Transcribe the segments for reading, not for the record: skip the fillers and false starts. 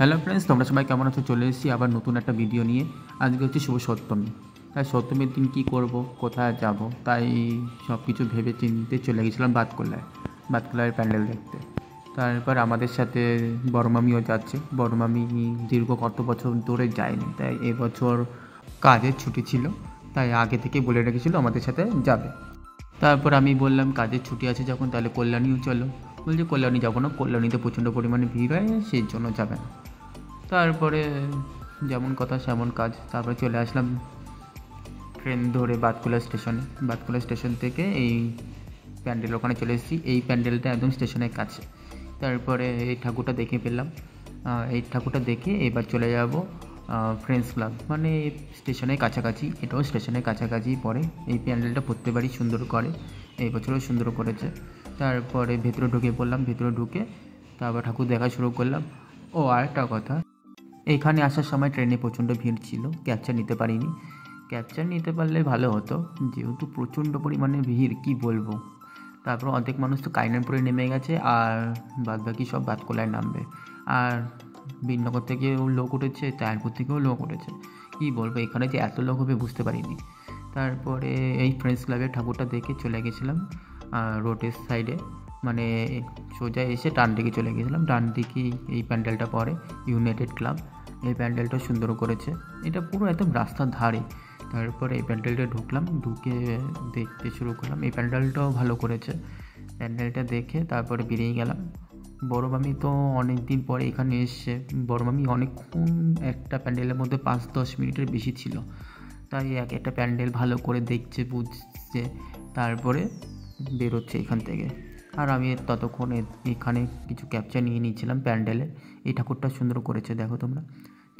Hello friends, তোমরা সবাই কেমন আছো? চলে এসেছি আবার নতুন একটা ভিডিও নিয়ে। আজকে হচ্ছে শুভ সপ্তমী। তাই সপ্তমীর দিন কী করব, কোথায় যাব, তাই সব কিছু ভেবে চিন্তে চলে গেছিলাম বাতকুল্লায় প্যান্ডেল দেখতে। তারপর আমাদের সাথে বড় মামিও যাচ্ছে। বড় মামি দীর্ঘ কত বছর ধরে যায়নি, তাই এবছর কাজের ছুটি ছিল, তাই আগে থেকে বলে রেখেছিল আমাদের সাথে যাবে। তারপর আমি বললাম কাজের ছুটি আছে যখন, তাহলে কল্যাণীও চলো। বলছে কল্যাণী যাবো না, কল্যাণীতে প্রচণ্ড পরিমাণে ভিড় হয়, সেই জন্য যাবে না। তারপরে যেমন কথা সেমন কাজ। তারপরে চলে আসলাম ট্রেন ধরে বাতকুল্লা স্টেশনে। বাতকুল্লা স্টেশন থেকে এই প্যান্ডেল ওখানে চলে এসেছি। এই প্যান্ডেলটা একদম স্টেশনের কাছে। তারপরে এই ঠাকুরটা দেখে পেলাম। এই ঠাকুরটা দেখে এবার চলে যাব ফ্রেন্ডস ক্লাব, মানে স্টেশনের কাছাকাছি। এটাও স্টেশনের কাছাকাছি পড়ে। এই প্যান্ডেলটা প্রত্যেকবারই সুন্দর করে, এই বছরও সুন্দর করেছে। তারপরে ভেতরে ঢুকে পড়লাম। ভেতরে ঢুকে তারপর ঠাকুর দেখা শুরু করলাম। ও আরেকটা কথা, এখানে আসার সময় ট্রেনে প্রচণ্ড ভিড় ছিল, ক্যাপচার নিতে পারিনি। ক্যাপচার নিতে পারলে ভালো হতো, যেহেতু প্রচণ্ড পরিমাণে ভিড় কী বলবো। তারপর অর্ধেক মানুষ তো কাইনানপুরে নেমে গেছে, আর বাদবাকি সব বাতকুল্লায় নামবে। আর বীরনগর থেকেও লোক উঠেছে, তায়ারপুর থেকেও লোক উঠেছে। কী বলবো, এখানে যে এত লোক হবে বুঝতে পারিনি। তারপরে এই ফ্রেন্ডস ক্লাবের ঠাকুরটা দেখে চলে গেছিলাম রোডের সাইডে, মানে সোজা এসে ডান দিকে চলে গেছিলাম। ডান দিকেই এই প্যান্ডেলটা পড়ে, ইউনাইটেড ক্লাব। এই প্যান্ডেলটা সুন্দর করেছে, এটা পুরো একদম রাস্তার ধারে। তারপরে এই প্যান্ডেলটা ঢুকলাম, ঢুকে দেখতে শুরু করলাম। এই প্যান্ডেলটাও ভালো করেছে। প্যান্ডেলটা দেখে তারপরে বেরিয়ে গেলাম। বড় মামি তো অনেক দিন পরে এখানে এসছে। বড় মামি অনেকক্ষণ একটা প্যান্ডেলের মধ্যে 5-10 মিনিটের বেশি ছিল, তাই একটা প্যান্ডেল ভালো করে দেখছে, বুঝছে, তারপরে বেরোচ্ছে এখান থেকে। আর আমি ততক্ষণে এখানে কিছু ক্যাপচার নিয়ে নিয়েছিলাম প্যান্ডেলে। এই ঠাকুরটা সুন্দর করেছে, দেখো তোমরা।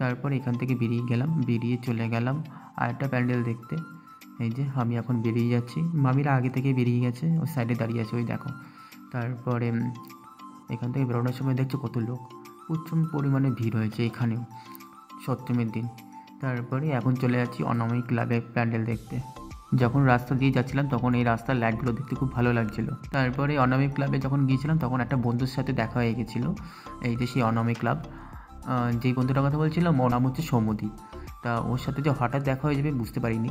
তারপর এখান থেকে বেরিয়ে গেলাম, বেরিয়ে চলে গেলাম আরেকটা প্যান্ডেল দেখতে। এই যে আমি এখন বেরিয়ে যাচ্ছি, মামিরা আগে থেকে বেরিয়ে গেছে, ওই সাইডে দাঁড়িয়ে আছে, ওই দেখো। তারপরে এখান থেকে বেরোনোর সময় দেখছো কত লোক, প্রচুর পরিমাণে ভিড় হয়েছে এখানেও সপ্তমীর দিন। তারপরে এখন চলে যাচ্ছি অনামিক ক্লাবে প্যান্ডেল দেখতে। যখন রাস্তা দিয়ে যাচ্ছিলাম তখন এই রাস্তার লাইটগুলো দেখতে খুব ভালো লাগছিল। তারপরে অনামিক ক্লাবে যখন গিয়েছিলাম তখন একটা বন্ধুর সাথে দেখা হয়ে গেছিলো। এই যে সেই অনামিক ক্লাব, যেই বন্ধুটার কথা বলছিলাম ওর নাম হচ্ছে সৌমদীপ। তা ওর সাথে যে হঠাৎ দেখা হয়ে যাবে বুঝতে পারিনি।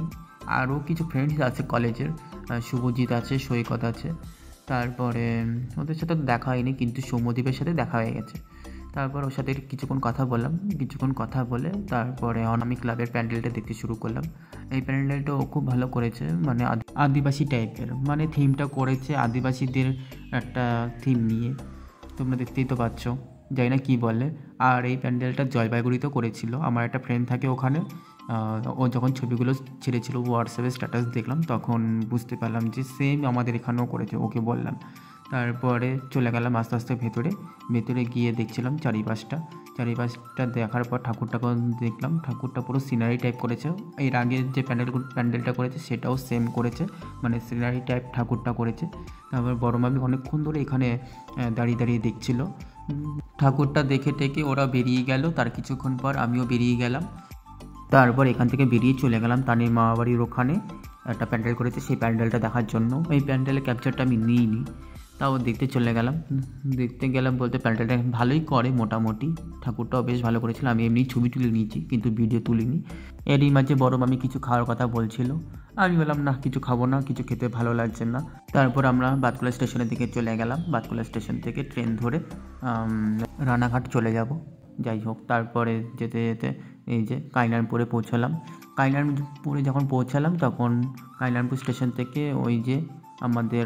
আরও কিছু ফ্রেন্ডস আছে কলেজের, শুভজিৎ আছে, সৈকত আছে। তারপরে ওদের সাথে দেখা হয়নি, কিন্তু সৌম্যদীপের সাথে দেখা হয়ে গেছে। তারপর ওর সাথে কিছুক্ষণ কথা বললাম। কিছুক্ষণ কথা বলে তারপরে অনামিক ক্লাবের প্যান্ডেলটা দেখতে শুরু করলাম। এই প্যান্ডেলটাও খুব ভালো করেছে, মানে আদিবাসী টাইপের, মানে থিমটা করেছে আদিবাসীদের একটা থিম নিয়ে। তোমরা দেখতেই তো পাচ্ছ, জানি না কী বলে। আর এই প্যান্ডেলটা জলপাইগুড়িতেও করেছিল, আমার একটা ফ্রেন্ড থাকে ওখানে। ও যখন ছবিগুলো ছেড়েছিল হোয়াটসঅ্যাপে স্ট্যাটাস দেখলাম, তখন বুঝতে পারলাম যে সেম আমাদের এখানেও করেছে, ওকে বললাম। তারপরে চলে গেলাম আস্তে আস্তে ভেতরে গিয়ে দেখছিলাম চারিপাশটা দেখার পর ঠাকুরটাকে দেখলাম। ঠাকুরটা পুরো সিনারি টাইপ করেছে, এর আগে যে প্যান্ডেলটা করেছে সেটাও সেম করেছে, মানে সিনারি টাইপ ঠাকুরটা করেছে। তারপর বড় মামি অনেকক্ষণ ধরে এখানে দাঁড়িয়ে দেখছিল। ঠাকুরটা দেখে টেকে ওরা বেরিয়ে গেল, তার কিছুক্ষণ পর আমিও বেরিয়ে গেলাম। তারপর এখান থেকে বেরিয়ে চলে গেলাম তানির মামা বাড়ির ওখানে, একটা প্যান্ডেল করেছে সেই প্যান্ডেলটা দেখার জন্য। এই প্যান্ডেলের ক্যাপচারটা আমি নিইনি, তাও দেখতে চলে গেলাম। দেখতে গেলাম বলতে প্যান্ডেলটা ভালোই করে মোটামুটি, ঠাকুরটাও বেশ ভালো করেছিল। আমি এমনি ছবি তুলে নিয়েছি, কিন্তু ভিডিও তুলিনি। এরই মাঝে বড় মামি কিছু খাওয়ার কথা বলছিল, আমি বললাম না, কিছু খাবো না, কিছু খেতে ভালো লাগছে না। তারপর আমরা বাতকুল্লা স্টেশনের দিকে চলে গেলাম। বাতকুল্লা স্টেশন থেকে ট্রেন ধরে রানাঘাট চলে যাব। যাই হোক, তারপরে যেতে যেতে এই যে কাইনানপুরে পৌঁছালাম। কাইনানপুরে যখন পৌঁছালাম তখন কাইনানপুর স্টেশন থেকে ওই যে আমাদের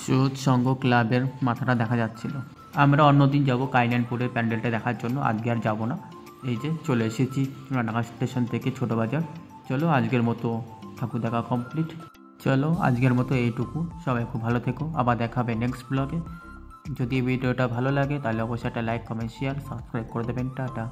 সুদ সংঘ ক্লাবের মাথাটা দেখা যাচ্ছিল। আমরা অন্যদিন যাব কাইনানপুরের প্যান্ডেলটা দেখার জন্য, আজকে আর যাবো না। এই যে চলে এসেছি রানাঘাট স্টেশন থেকে ছোটো বাজার। চলো আজকের মতো ঠাকুর দেখা কমপ্লিট। চলো আজকের মতো এইটুকু, সবাই খুব ভালো থেকো, আবার দেখা হবে নেক্সট ব্লগে। যদি ভিডিওটা ভালো লাগে তাহলে অবশ্যই একটা লাইক, কমেন্ট, শেয়ার, সাবস্ক্রাইব করে দেবেন। টাটা।